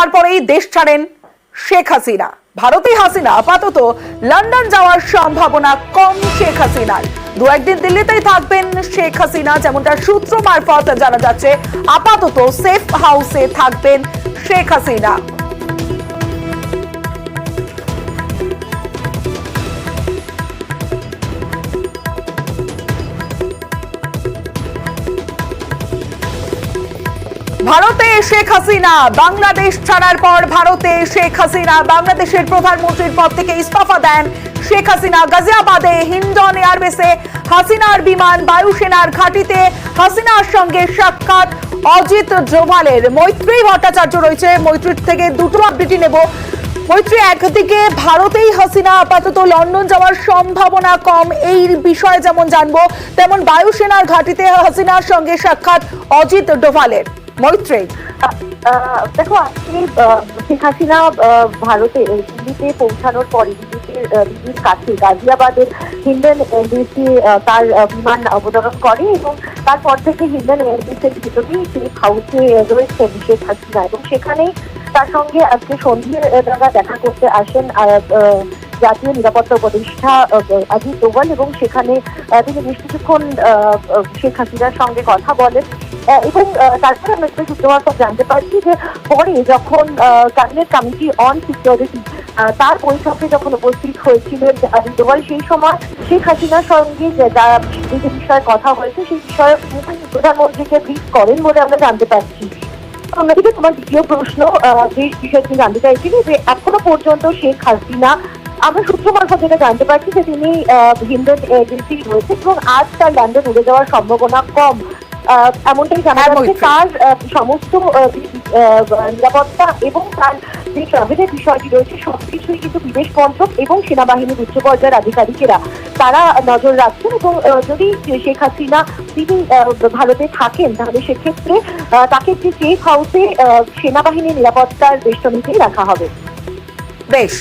তারপরেই দেশ ছাড়েন শেখ হাসিনা। ভারতেই হাসিনা আপাতত লন্ডন যাওয়ার সম্ভাবনা কম শেখ হাসিনার। দু একদিন দিল্লিতেই থাকবেন শেখ হাসিনা, যেমনটা সূত্র মারফত জানা যাচ্ছে। আপাতত সেফ হাউসে থাকবেন শেখ হাসিনা। ভারতে শেখ হাসিনা বাংলাদেশ ছাড়ার পর ভারতে শেখ হাসিনা বাংলাদেশের প্রধানমন্ত্রীর পদ থেকে ইস্তফা দেন শেখ হাসিনা। গাজিয়াবাদে হিন্ডন এয়ারবেসে হাসিনার বিমান, বায়ুসেনার ঘাঁটিতে হাসিনার সঙ্গে সাক্ষাৎ অজিত ডোভালের। মৈত্রী ভট্টাচার্য রয়েছে, মৈত্রীর থেকে দুটো আপডেটই নেব। মৈত্রী, একদিকে ভারতেই হাসিনা আপাতত লন্ডন যাওয়ার সম্ভাবনা কম, এই বিষয়ে যেমন জানবো, তেমন বায়ুসেনার ঘাঁটিতে হাসিনার সঙ্গে সাক্ষাৎ অজিত ডোভালের। মৈত্রী, দেখো, আজকে শেখ হাসিনা ভারতে দিল্লিতে পৌঁছানোর পরে দিল্লির কাছে গাজিয়াবাদের হিন্ডন এয়ারবেসে তার বিমান অবতরণ করে এবং তারপর থেকে হিন্ডন এয়ারবেসের ভিতরেই সেফ হাউসে রয়েছেন শেখ হাসিনা এবং সেখানেই তার সঙ্গে আজকে সন্ধ্যের নাগাদ দেখা করতে আসেন জাতীয় নিরাপত্তা উপদেষ্টা অজিত ডোভাল এবং সেখানে তিনি বেশ কিছুক্ষণ শেখ হাসিনার সঙ্গে কথা বলেন এবং তারপরে আমরা একটা সূত্র মারফত জানতে পারছি যে পরে যখন ক্যাবিনেট কমিটি অন সিকিউরিটি তার বৈঠকে যখন উপস্থিত হয়েছিলেন অজিত ডোভাল, সেই সময় শেখ হাসিনার সঙ্গে যে বিষয়ে কথা হয়েছে সেই বিষয়ে প্রধানমন্ত্রীকে ব্রিফ করেন বলে আমরা জানতে পারছি। অন্যদিকে তোমার দ্বিতীয় প্রশ্ন যে বিষয়ে তুমি জানতে চাইছিলে যে এখনো পর্যন্ত শেখ হাসিনা, আমরা সূত্র মারফত যেটা জানতে পারছি যে তিনি হিন্ডন এয়ারবেসেই রয়েছে এবং আজ তার লন্ডন উড়ে যাওয়ার সম্ভাবনা কম, এমনটাই জানা যাচ্ছে। তার সমস্ত নিরাপত্তা এবং তার যে ট্রাভেলের বিষয়টি রয়েছে সবকিছুই কিন্তু বিদেশ মন্ত্রক এবং সেনাবাহিনীর উচ্চ পর্যায়ের আধিকারিকেরা তারা নজর রাখছেন এবং যদি শেখ হাসিনা তিনি ভারতে থাকেন তাহলে সেক্ষেত্রে তাকে একটি সেফ হাউসে সেনাবাহিনীর নিরাপত্তার বেষ্টনীতেই রাখা হবে। বেশ।